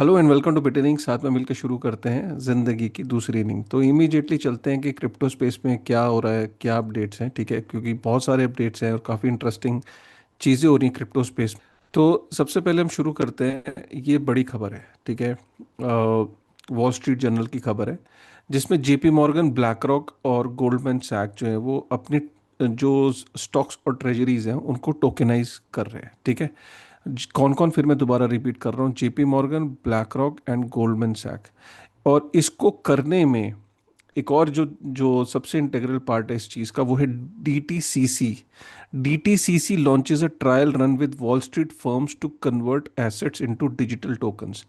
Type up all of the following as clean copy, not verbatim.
Hello and welcome to बिटनिंग। साथ में मिलकर शुरू करते हैं जिंदगी की दूसरी इनिंग। तो इमीडिएटली चलते हैं कि क्रिप्टो स्पेस में क्या हो रहा है, क्या अपडेट्स हैं। ठीक है, क्योंकि बहुत सारे अपडेट्स हैं और काफ़ी इंटरेस्टिंग चीज़ें हो रही हैं क्रिप्टो स्पेस। तो सबसे पहले हम शुरू करते हैं, ये बड़ी खबर है। ठीक है, वॉल स्ट्रीट जर्नल की खबर है जिसमें जेपी मॉर्गन, ब्लैक रॉक और गोल्डमैन सैक जो है वो अपनी जो स्टॉक्स और ट्रेजरीज हैं उनको टोकेनाइज कर रहे हैं। ठीक है, कौन कौन, फिर मैं दोबारा रिपीट कर रहा हूँ, JP Morgan, black rock and Goldman Sachs. और इसको करने में एक और जो जो सबसे इंटीग्रल पार्ट है इस चीज़ का, वो है DTCC. DTCC launches a trial run with Wall Street firms to convert assets into digital tokens.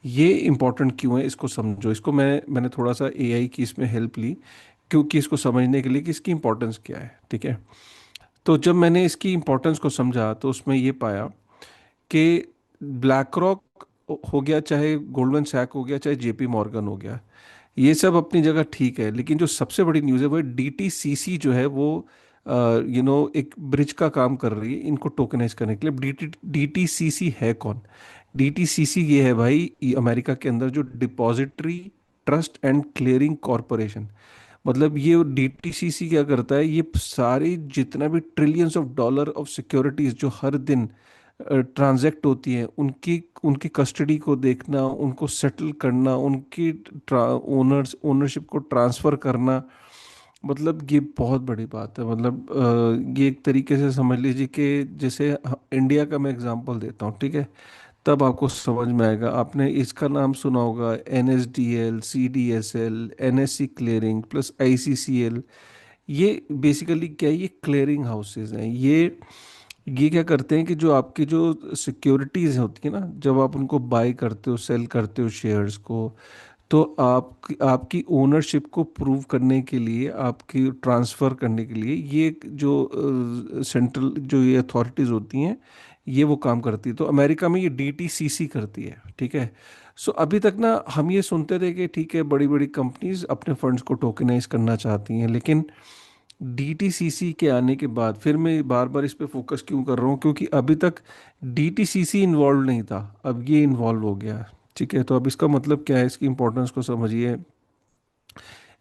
ये इंपॉर्टेंट क्यों है, इसको समझो। इसको मैंने थोड़ा सा एआई की इसमें हेल्प ली, क्योंकि इसको समझने के लिए कि इसकी इंपॉर्टेंस क्या है। ठीक है, तो जब मैंने इसकी इंपॉर्टेंस को समझा तो उसमें ये पाया कि ब्लैक रॉक हो गया, चाहे गोल्डमैन सैक हो गया, चाहे जेपी मॉर्गन हो गया, ये सब अपनी जगह ठीक है। लेकिन जो सबसे बड़ी न्यूज़ है वो डीटीसीसी जो है वो एक ब्रिज का काम कर रही है इनको टोकनाइज करने के लिए। डीटीसीसी है कौन? डीटीसीसी ये है भाई, ये अमेरिका के अंदर जो depository trust and clearing corporation. मतलब ये डीटीसीसी क्या करता है, ये सारी जितना भी trillions of dollar of securities जो हर दिन ट्रांजैक्ट होती हैं, उनकी उनकी कस्टडी को देखना, उनको सेटल करना, उनकी ओनरशिप को ट्रांसफ़र करना। मतलब ये बहुत बड़ी बात है। मतलब ये एक तरीके से समझ लीजिए कि जैसे इंडिया का मैं एग्जांपल देता हूँ। ठीक है, तब आपको समझ में आएगा। आपने इसका नाम सुना होगा, NSDL, CDSL, NSC clearing plus ICCL. ये बेसिकली क्या है, ये क्लियरिंग हाउसेज हैं। ये क्या करते हैं कि जो आपकी जो सिक्योरिटीज होती है ना, जब आप उनको बाय करते हो, सेल करते हो शेयर्स को, तो आप आपकी ओनरशिप को प्रूव करने के लिए, आपकी ट्रांसफ़र करने के लिए, ये जो सेंट्रल जो ये अथॉरिटीज़ होती हैं, ये वो काम करती है। तो अमेरिका में ये डीटीसीसी करती है। ठीक है, सो अभी तक ना हम ये सुनते थे कि ठीक है, बड़ी बड़ी कंपनीज अपने फंड्स को टोकनाइज करना चाहती हैं, लेकिन डीटीसीसी के आने के बाद फिर मैं बार बार इस पे फोकस क्यों कर रहा हूँ, क्योंकि अभी तक डीटीसीसी इन्वॉल्व नहीं था, अब ये इन्वॉल्व हो गया। ठीक है, तो अब इसका मतलब क्या है, इसकी इंपॉर्टेंस को समझिए।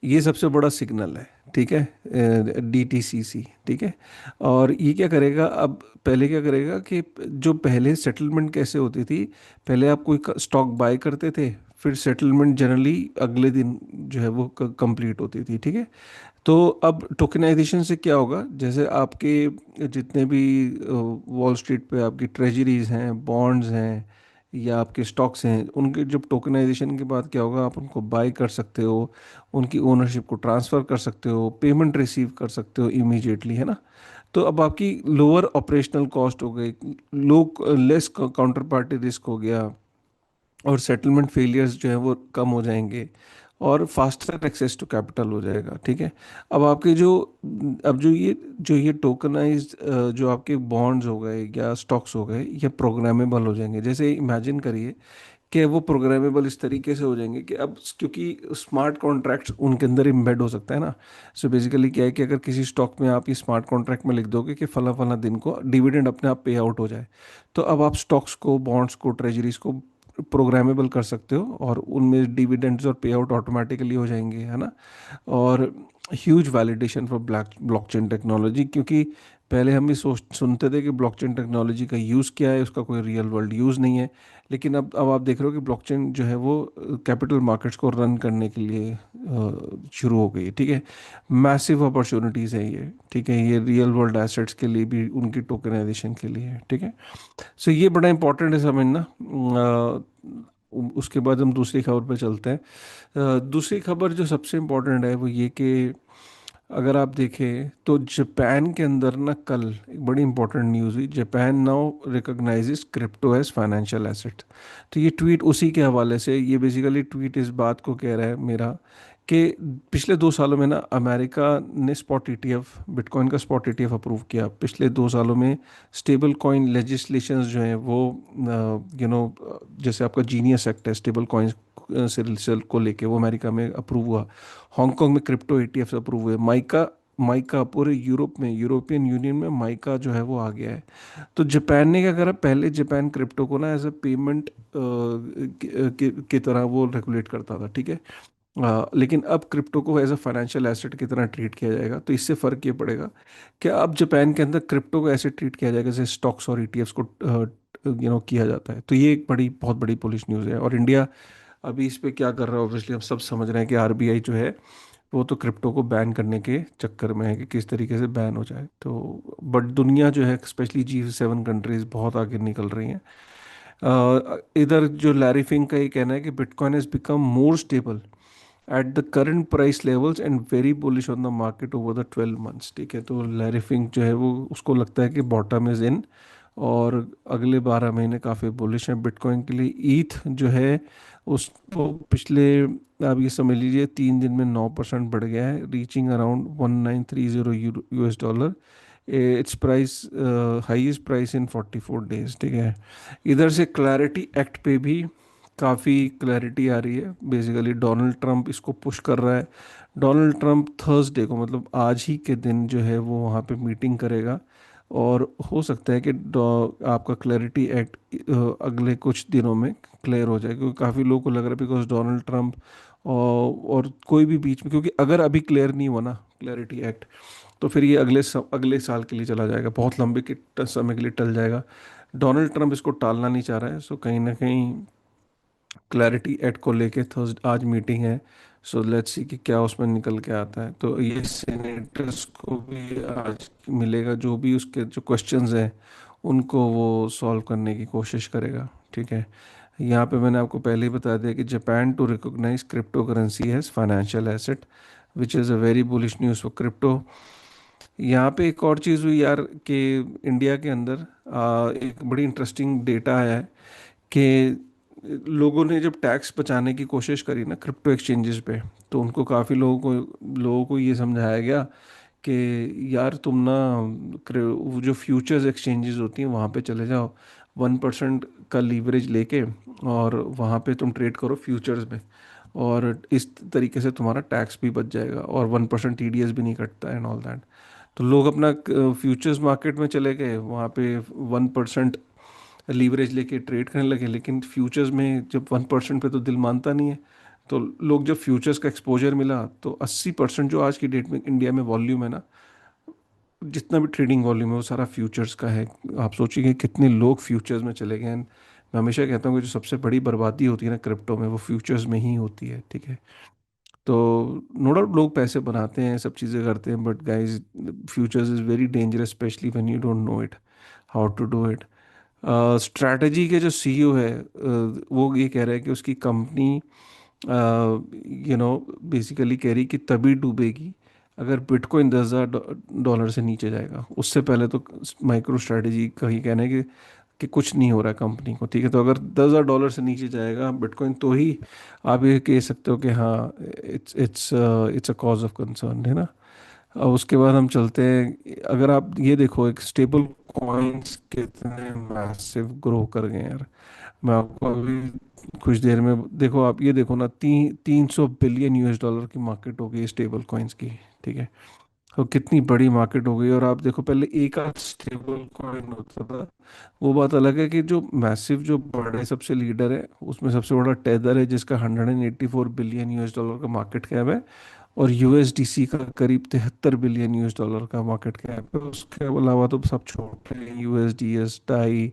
ये सबसे बड़ा सिग्नल है। ठीक है, डीटीसीसी। ठीक है, और ये क्या करेगा अब, पहले क्या करेगा कि जो पहले सेटलमेंट कैसे होती थी, पहले आप कोई स्टॉक बाय करते थे, फिर सेटलमेंट जनरली अगले दिन जो है वो कंप्लीट होती थी। ठीक है, तो अब टोकनाइजेशन से क्या होगा, जैसे आपके जितने भी वॉल स्ट्रीट पे आपकी ट्रेजरीज हैं, बॉन्ड्स हैं, या आपके स्टॉक्स हैं, उनके जब टोकनाइजेशन के बाद क्या होगा, आप उनको बाय कर सकते हो, उनकी ओनरशिप को ट्रांसफ़र कर सकते हो, पेमेंट रिसीव कर सकते हो इमीडिएटली, है ना। तो अब आपकी लोअर ऑपरेशनल कॉस्ट हो गई, लो लेस काउंटर पार्टी रिस्क हो गया, और सेटलमेंट फेलियर्स जो है वो कम हो जाएंगे, और फास्टर एक्सेस टू कैपिटल हो जाएगा। ठीक है, अब आपके जो अब जो ये टोकनाइज्ड जो आपके बॉन्ड्स हो गए या स्टॉक्स हो गए, ये प्रोग्रामेबल हो जाएंगे। जैसे इमेजिन करिए कि वो प्रोग्रामेबल इस तरीके से हो जाएंगे कि अब क्योंकि स्मार्ट कॉन्ट्रैक्ट्स उनके अंदर एम्बेड हो सकता है ना। सो बेसिकली क्या है कि अगर किसी स्टॉक में आप ये स्मार्ट कॉन्ट्रैक्ट में लिख दोगे कि फला फला दिन को डिविडेंड अपने आप पे आउट हो जाए, तो अब आप स्टॉक्स को, बॉन्ड्स को, ट्रेजरीज को प्रोग्रामेबल कर सकते हो, और उनमें डिविडेंड्स और पे आउट ऑटोमेटिकली हो जाएंगे, है ना। और huge validation for blockchain technology, क्योंकि पहले हम भी सुनते थे कि ब्लॉकचेन टेक्नोलॉजी का यूज़ क्या है, उसका कोई रियल वर्ल्ड यूज़ नहीं है। लेकिन अब आप देख रहे हो कि ब्लॉकचेन जो है वो कैपिटल मार्केट्स को रन करने के लिए शुरू हो गई है। ठीक है, मैसिव अपॉर्चुनिटीज़ है ये। ठीक है, ये रियल वर्ल्ड एसेट्स के लिए भी, उनकी टोकनाइजेशन के लिए है। ठीक है, सो ये बड़ा इंपॉर्टेंट है समझना। उसके बाद हम दूसरी खबर पे चलते हैं। दूसरी खबर जो सबसे इम्पोर्टेंट है वो ये कि अगर आप देखें तो जापान के अंदर ना कल एक बड़ी इंपॉर्टेंट न्यूज़ हुई, Japan now recognises crypto as financial asset. तो ये ट्वीट उसी के हवाले से, ये बेसिकली ट्वीट इस बात को कह रहा है मेरा, कि पिछले 2 सालों में ना अमेरिका ने स्पॉट ईटीएफ, बिटकॉइन का स्पॉट ईटीएफ अप्रूव किया। पिछले 2 सालों में स्टेबल कॉइन लेजिस्लेशंस जो हैं वो, जैसे आपका जीनियस एक्ट है स्टेबल कॉइन से को लेके, वो अमेरिका में अप्रूव हुआ। हांगकांग में क्रिप्टो ईटीएफ अप्रूव हुए। माइका माइका पूरे यूरोप में, यूरोपियन यूनियन में माइका जो है वो आ गया है। तो जापान ने क्या करा, पहले जापान क्रिप्टो को ना एज अ पेमेंट की तरह वो रेगुलेट करता था, ठीक है। लेकिन अब क्रिप्टो को एज अ फाइनेंशियल एसेट की तरह ट्रीट किया जाएगा। तो इससे फर्क ये पड़ेगा कि अब जापान के अंदर क्रिप्टो को ऐसे ट्रीट किया जाएगा जैसे स्टॉक्स और ईटीएफ्स को किया जाता है। तो ये एक बड़ी बहुत बड़ी पुलिस न्यूज़ है। और इंडिया अभी इस पे क्या कर रहा है, ऑब्वियसली हम सब समझ रहे हैं कि आरबीआई जो है वो तो क्रिप्टो को बैन करने के चक्कर में है कि किस तरीके से बैन हो जाए। तो बट दुनिया जो है स्पेशली G7 कंट्रीज बहुत आगे निकल रही हैं। इधर जो लैरी फिंक का ये कहना है कि bitcoin has become more stable at the current price levels and very bullish on the market over the 12 months. ठीक है, तो लैरी फिंक जो है वो उसको लगता है कि बॉटम इज इन और अगले 12 महीने काफ़ी बुलिश हैं बिटकॉइन के लिए। ईथ जो है उसको पिछले, आप ये समझ लीजिए 3 दिन में 9% बढ़ गया है, reaching around 1930 US dollar. It's price highest price in 44 days. ठीक है, इधर से क्लैरिटी एक्ट पे भी काफ़ी क्लैरिटी आ रही है। बेसिकली डोनाल्ड ट्रंप इसको पुश कर रहा है। डोनाल्ड ट्रंप थर्सडे को, मतलब आज ही के दिन जो है वो वहाँ पे मीटिंग करेगा। और हो सकता है कि आपका क्लैरिटी एक्ट अगले कुछ दिनों में क्लियर हो जाए, क्योंकि काफ़ी लोगों को लग रहा है बिकॉज डोनाल्ड ट्रंप और कोई भी बीच में, क्योंकि अगर अभी क्लियर नहीं हुआ ना क्लैरिटी एक्ट, तो फिर ये अगले साल के लिए चला जाएगा, बहुत लंबे के समय के लिए टल जाएगा। डोनाल्ड ट्रंप इसको टालना नहीं चाह रहा है। सो कहीं ना कहीं क्लैरिटी एक्ट को लेके थर्स आज मीटिंग है। सो लेट्स सी कि क्या उसमें निकल के आता है। तो ये सेनेटर्स को भी आज मिलेगा, जो भी उसके जो क्वेश्चंस हैं उनको वो सॉल्व करने की कोशिश करेगा। ठीक है, यहाँ पे मैंने आपको पहले ही बता दिया कि Japan to recognise crypto currency as financial asset which is a very bullish news for crypto. यहाँ पे एक और चीज़ हुई यार कि इंडिया के अंदर एक बड़ी इंटरेस्टिंग डेटा आया है कि लोगों ने जब टैक्स बचाने की कोशिश करी ना क्रिप्टो एक्सचेंजेस पे, तो उनको काफ़ी लोगों को ये समझाया गया कि यार तुम ना वो जो फ्यूचर्स एक्सचेंजेस होती हैं वहाँ पे चले जाओ, 1% का लीवरेज लेके, और वहाँ पे तुम ट्रेड करो फ्यूचर्स में। और इस तरीके से तुम्हारा टैक्स भी बच जाएगा और 1% टीडीएस भी नहीं कटता एंड ऑल दैट। तो लोग अपना फ्यूचर्स मार्केट में चले गए, वहाँ पे 1% लीवरेज लेके ट्रेड करने लगे। लेकिन फ्यूचर्स में जब 1% पे तो दिल मानता नहीं है। तो लोग जब फ्यूचर्स का एक्सपोजर मिला तो 80% जो आज की डेट में इंडिया में वॉल्यूम है ना, जितना भी ट्रेडिंग वॉल्यूम है वो सारा फ्यूचर्स का है। आप सोचिए कितने लोग फ्यूचर्स में चले गए हैं। मैं हमेशा कहता हूँ कि जो सबसे बड़ी बर्बादी होती है ना क्रिप्टो में, वो फ्यूचर्स में ही होती है। ठीक है, तो नो डाउट लोग पैसे बनाते हैं, सब चीज़ें करते हैं, but guys futures is very dangerous specially when you don't know it how to do it. Strategy के जो सीईओ है वो ये कह रहे हैं कि उसकी कंपनी बेसिकली कह रही कि तभी डूबेगी अगर बिटकॉइन 10,000 डॉलर से नीचे जाएगा। उससे पहले तो माइक्रो स्ट्रैटेजी का ही कहना है कि कुछ नहीं हो रहा है कंपनी को। ठीक है, तो अगर 10,000 डॉलर से नीचे जाएगा बिटकॉइन तो ही आप ये कह सकते हो कि हाँ it's it's it's a cause of concern, है ना। अब उसके बाद हम चलते हैं, अगर आप ये देखो एक स्टेबल कॉइन्स कितने मैसिव ग्रो कर गए हैं यार। मैं आपको अभी कुछ देर में, देखो आप ये देखो ना, 300 बिलियन यूएस डॉलर की मार्केट हो गई स्टेबल कॉइन्स की। ठीक है, तो कितनी बड़ी मार्केट हो गई। और आप देखो पहले एक आध स्टेबल कॉइन होता था, वो बात अलग है कि जो मैसिव जो बड़े सबसे लीडर है उसमें सबसे बड़ा टेदर है जिसका 184 बिलियन यूएस डॉलर का मार्केट कैप है। और यूएसडीसी का करीब 73 बिलियन यूएस डॉलर का मार्केट कैप है। उसके अलावा तो सब छोटे हैं, यूएसडीएस टाई,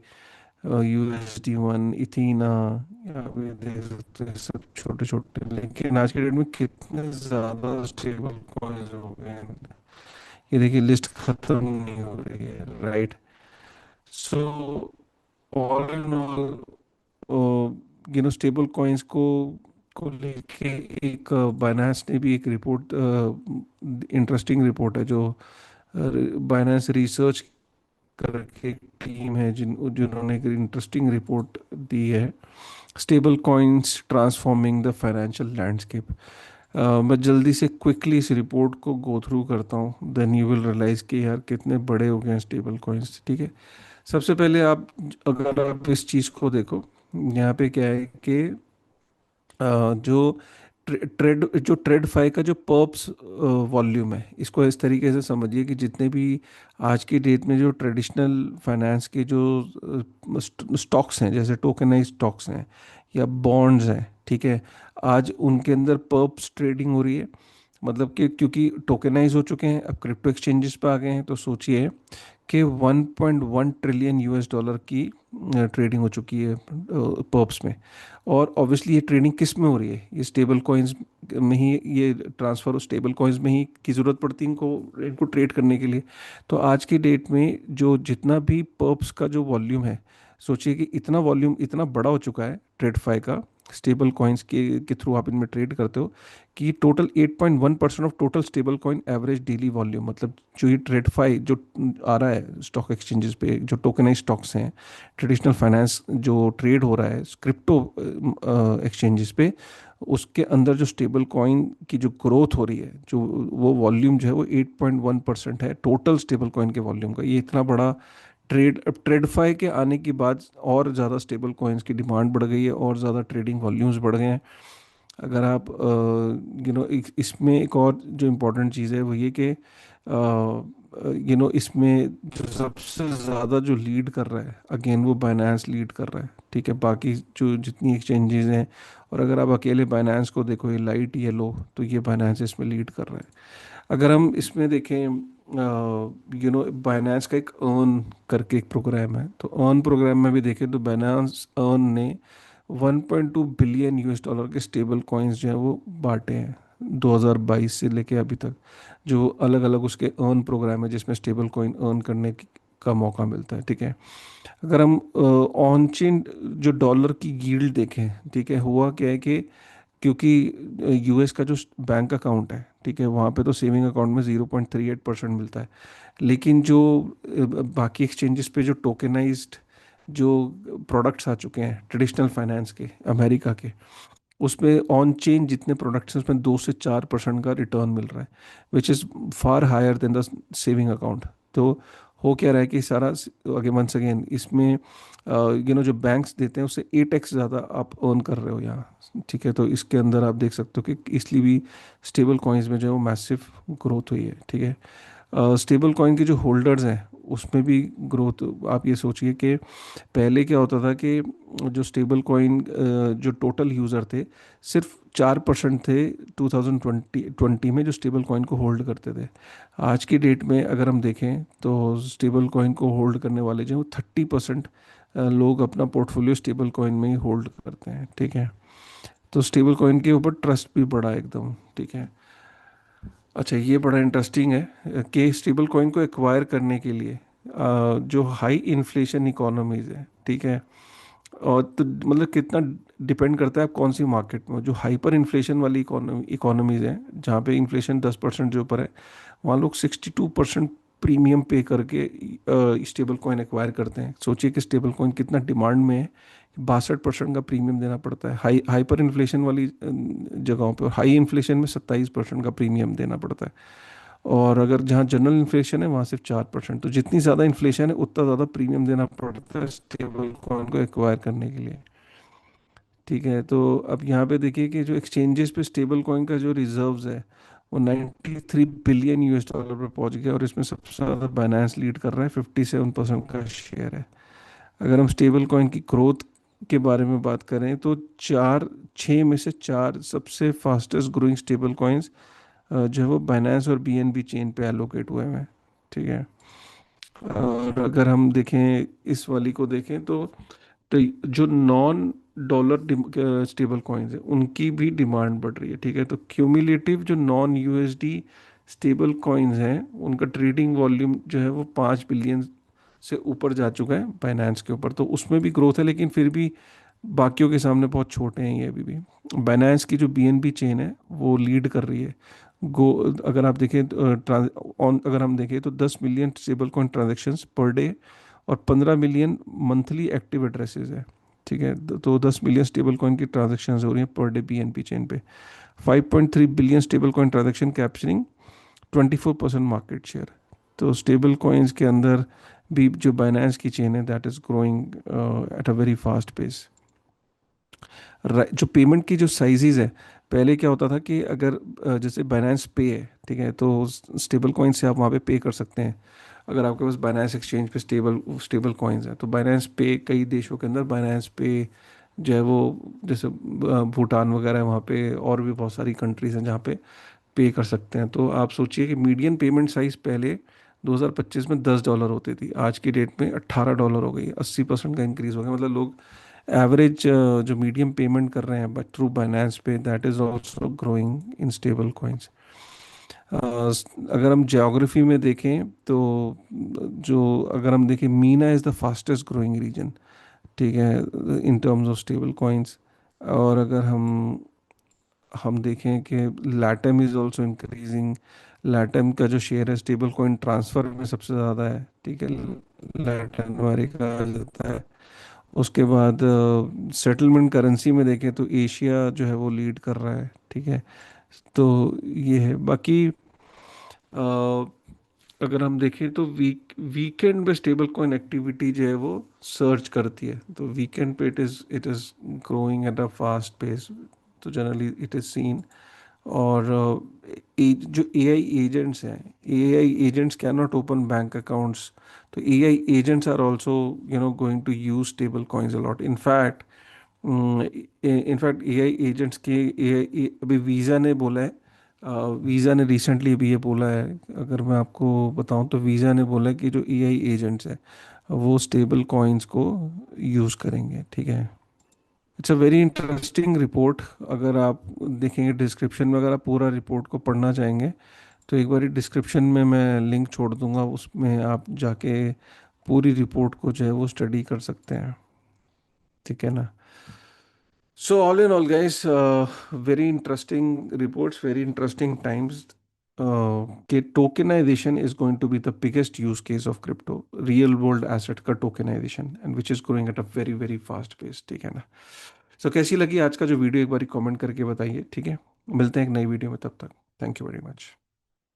USD1 इथीना, या भी देख सकते हैं सब छोटे छोटे। लेकिन आज के डेट में कितने ज़्यादा स्टेबल कॉइन्स हो गए हैं, ये देखिए लिस्ट खत्म नहीं हो रही है, right. So all in all stable coins को लेके एक बाइनेंस ने भी एक रिपोर्ट, इंटरेस्टिंग रिपोर्ट है जो बाइनेंस रिसर्च करके एक टीम है जिन्होंने एक इंटरेस्टिंग रिपोर्ट दी है, stable coins transforming the financial landscape. मैं जल्दी से क्विकली इस रिपोर्ट को गो थ्रू करता हूँ, देन यू विल रियलाइज कि यार कितने बड़े हो गए हैं स्टेबल कॉइन्स। ठीक है, सबसे पहले आप, अगर आप इस चीज़ को देखो, यहाँ पे क्या है कि जो ट्रेड जो ट्रेड फाई का जो पर्प्स वॉल्यूम है, इसको इस तरीके से समझिए कि जितने भी आज की डेट में जो ट्रेडिशनल फाइनेंस के जो स्टॉक्स हैं, जैसे टोकेनाइज स्टॉक्स हैं या बॉन्ड्स हैं, ठीक है, आज उनके अंदर पर्प्स ट्रेडिंग हो रही है। मतलब कि क्योंकि टोकेनाइज हो चुके हैं, अब क्रिप्टो एक्सचेंजेस पे आ गए हैं, तो सोचिए कि 1.1 ट्रिलियन यूएस डॉलर की ट्रेडिंग हो चुकी है पर्प्स में। और ऑब्वियसली ये ट्रेडिंग किस में हो रही है, ये स्टेबल कॉइन्स में ही, ये ट्रांसफ़र स्टेबल कॉइन्स में ही की ज़रूरत पड़ती है इनको इनको ट्रेड करने के लिए। तो आज की डेट में जो जितना भी पर्प्स का जो वॉल्यूम है, सोचिए कि इतना वॉल्यूम इतना बड़ा हो चुका है ट्रेडफाई का, स्टेबल कॉइन्स के थ्रू आप इनमें ट्रेड करते हो, कि total 8.1% of total stable coin average daily volume, मतलब जो ये ट्रेडफाई जो आ रहा है स्टॉक एक्सचेंजेस पे, जो टोकेनाइज स्टॉक्स हैं, ट्रेडिशनल फाइनेंस जो ट्रेड हो रहा है क्रिप्टो एक्सचेंजेस पे, उसके अंदर जो स्टेबल कॉइन की जो ग्रोथ हो रही है, जो वो वॉल्यूम जो है वो 8.1% है टोटल स्टेबल कॉइन के वॉल्यूम का। ये इतना बड़ा ट्रेडफाई के आने के बाद और ज़्यादा स्टेबल कॉइन्स की डिमांड बढ़ गई है और ज़्यादा ट्रेडिंग वॉल्यूम्स बढ़ गए हैं। अगर आप इसमें एक और जो इम्पोर्टेंट चीज़ है वो ये कि इसमें जो सबसे ज़्यादा जो लीड कर रहा है, अगेन वो बाइनेंस लीड कर रहा है, ठीक है, बाकी जो जितनी एक्सचेंजेस हैं। और अगर आप अकेले बाइनेंस को देखो, ये लाइट येलो, तो ये बाइनेंस इसमें लीड कर रहा है। अगर हम इसमें देखें, बाइनेंस का एक अर्न करके एक प्रोग्राम है, तो अर्न प्रोग्राम में भी देखें तो बाइनेंस अर्न ने 1.2 बिलियन यूएस डॉलर के स्टेबल कॉइन्स जो हैं वो बांटे हैं 2022 से लेके अभी तक। जो अलग अलग उसके अर्न प्रोग्राम है जिसमें स्टेबल कॉइन अर्न करने का मौका मिलता है, ठीक है। अगर हम ऑन चेन जो डॉलर की यील्ड देखें, ठीक है, हुआ क्या है कि क्योंकि यूएस का जो बैंक अकाउंट है, ठीक है, वहाँ पे तो सेविंग अकाउंट में 0.38% मिलता है। लेकिन जो बाकी एक्सचेंजेस पे जो टोकेनाइज्ड जो प्रोडक्ट्स आ चुके हैं ट्रेडिशनल फाइनेंस के अमेरिका के, उसमें ऑन चेन जितने प्रोडक्ट्स हैं उसमें 2 से 4% का रिटर्न मिल रहा है, which is far higher than the saving account. तो हो क्या रहा है कि सारा, अगे वंस अगेन इसमें जो बैंक्स देते हैं उससे 8x ज़्यादा आप अर्न कर रहे हो यहाँ, ठीक है। तो इसके अंदर आप देख सकते हो कि इसलिए भी स्टेबल कॉइन्स में जो है वो मैसिव ग्रोथ हुई है, ठीक है। स्टेबल कॉइन के जो होल्डर्स हैं उसमें भी ग्रोथ, आप ये सोचिए कि पहले क्या होता था कि जो स्टेबल कॉइन जो टोटल यूज़र थे, सिर्फ 4% थे 2020 में जो स्टेबल कॉइन को होल्ड करते थे। आज की डेट में अगर हम देखें तो स्टेबल कॉइन को होल्ड करने वाले जो हैं वो 30% लोग अपना पोर्टफोलियो स्टेबल कॉइन में ही होल्ड करते हैं, ठीक है। तो स्टेबल कॉइन के ऊपर ट्रस्ट भी बढ़ा एकदम, ठीक है। अच्छा, ये बड़ा इंटरेस्टिंग है कि स्टेबल कॉइन को एक्वायर करने के लिए जो हाई इन्फ्लेशन इकोनॉमीज है, ठीक है, और तो मतलब कितना डिपेंड करता है आप कौन सी मार्केट में हो। जो हाइपर इन्फ्लेशन वाली इकोनॉमीज हैं जहाँ पे इन्फ्लेशन 10% जो ऊपर है, वहाँ लोग 62% प्रीमियम पे करके स्टेबल कॉइन एक्वायर करते हैं। सोचिए कि स्टेबल कॉइन कितना डिमांड में है, 62% का प्रीमियम देना पड़ता है हाइपर इन्फ्लेशन वाली जगहों पे। हाई इन्फ्लेशन में 27% का प्रीमियम देना पड़ता है। और अगर जहाँ जनरल इन्फ्लेशन है वहाँ सिर्फ 4%। तो जितनी ज़्यादा इन्फ्लेशन है उतना ज़्यादा प्रीमियम देना पड़ता है स्टेबल कॉइन को एक्वायर करने के लिए, ठीक है। तो अब यहाँ पे देखिए कि जो एक्सचेंजेस पे स्टेबल कॉइन का जो रिजर्व्स है वो 93 बिलियन यूएस डॉलर पे पहुंच गया, और इसमें सबसे ज़्यादा बाइनेंस लीड कर रहा है, 57% का शेयर है। अगर हम स्टेबल कॉइन की ग्रोथ के बारे में बात करें तो 4 6 में से 4 सबसे फास्टेस्ट ग्रोइंग स्टेबल कॉइन्स जो है वो बाइनेंस और बीएनबी चेन पे एलोकेट हुए हैं, ठीक है। और अगर हम देखें इस वाली को देखें तो जो नॉन डॉलर स्टेबल कॉइन्स हैं उनकी भी डिमांड बढ़ रही है, ठीक है। तो क्यूमुलेटिव जो नॉन यूएसडी स्टेबल कॉइन्स हैं उनका ट्रेडिंग वॉल्यूम जो है वो 5 बिलियन से ऊपर जा चुका है बाइनेंस के ऊपर। तो उसमें भी ग्रोथ है, लेकिन फिर भी बाकियों के सामने बहुत छोटे हैं ये अभी भी। बाइनेंस की जो बीएनबी चेन है वो लीड कर रही है। गो अगर आप देखें अगर हम देखें तो 10 million stable coin transactions per day और 15 मिलियन मंथली एक्टिव एड्रेसेस है, ठीक है। तो 10 मिलियन स्टेबल कॉइन की ट्रांजेक्शन्स हो रही हैं पर डे बीएनबी चेन पे। 5.3 billion stable coin transaction capturing 24% market share. तो स्टेबल कॉइन्स के अंदर भी जो बाइनेंस की चेन है that is growing at a very fast pace. जो पेमेंट की जो साइजेस है पहले क्या होता था कि अगर जैसे बाइनेंस पे है, ठीक है, तो स्टेबल कॉइन से आप वहाँ पे पे कर सकते हैं। अगर आपके पास बाइनेंस एक्सचेंज पे स्टेबल स्टेबल कॉइन्स हैं तो बाइनेंस पे, कई देशों के अंदर बाइनेंस पे जो है वो, जैसे भूटान वगैरह है वहाँ पे, और भी बहुत सारी कंट्रीज हैं जहाँ पे पे कर सकते हैं। तो आप सोचिए कि मीडियन पेमेंट साइज पहले 2025 में $10 होती थी, आज की डेट में $18 हो गई, 80% का इंक्रीज हो गया। मतलब लोग एवरेज जो मीडियम पेमेंट कर रहे हैं बट थ्रू बाइनेंस पे, that is also growing in stable coins. अगर हम ज्योग्राफी में देखें तो जो अगर हम देखें, MENA is the fastest growing region, ठीक है, in terms of stable coins. और अगर हम देखें कि LATAM is also increasing, LATAM का जो शेयर है स्टेबल कॉइन ट्रांसफ़र में सबसे ज़्यादा है, ठीक है, लैटिन अमेरिका जाता है। उसके बाद सेटलमेंट करेंसी में देखें तो एशिया जो है वो लीड कर रहा है, ठीक है। तो ये है। बाकी अगर हम देखें तो वीकेंड पे स्टेबल कॉइन एक्टिविटी जो है वो सर्च करती है, तो वीकेंड पे it is growing at a fast pace. तो जनरली इट इज़ सीन। और जो एआई एजेंट्स हैं, AI agents can not open bank accounts, तो AI agents are also going to use stable coins a lot. In fact AI agents के अभी visa ने बोला है, वीज़ा ने रिसेंटली अभी ये बोला है, अगर मैं आपको बताऊं तो वीज़ा ने बोला है कि जो एआई एजेंट्स हैं वो स्टेबल कॉइन्स को यूज़ करेंगे, ठीक है। It's a very interesting report. अगर आप देखेंगे डिस्क्रिप्शन में, अगर आप पूरा रिपोर्ट को पढ़ना चाहेंगे तो एक बार डिस्क्रिप्शन में मैं लिंक छोड़ दूंगा, उसमें आप जाके पूरी रिपोर्ट को जो है वो स्टडी कर सकते हैं, ठीक है ना। So all in all, guys, very interesting reports, very interesting times. Tokenization is going to be the biggest use case of crypto, real world asset का tokenization, and which is growing at a very very fast pace, ठीक है ना। So कैसी लगी आज का जो video, एक बार कमेंट करके बताइए, ठीक है। मिलते हैं एक नई वीडियो में, तब तक थैंक यू वेरी मच।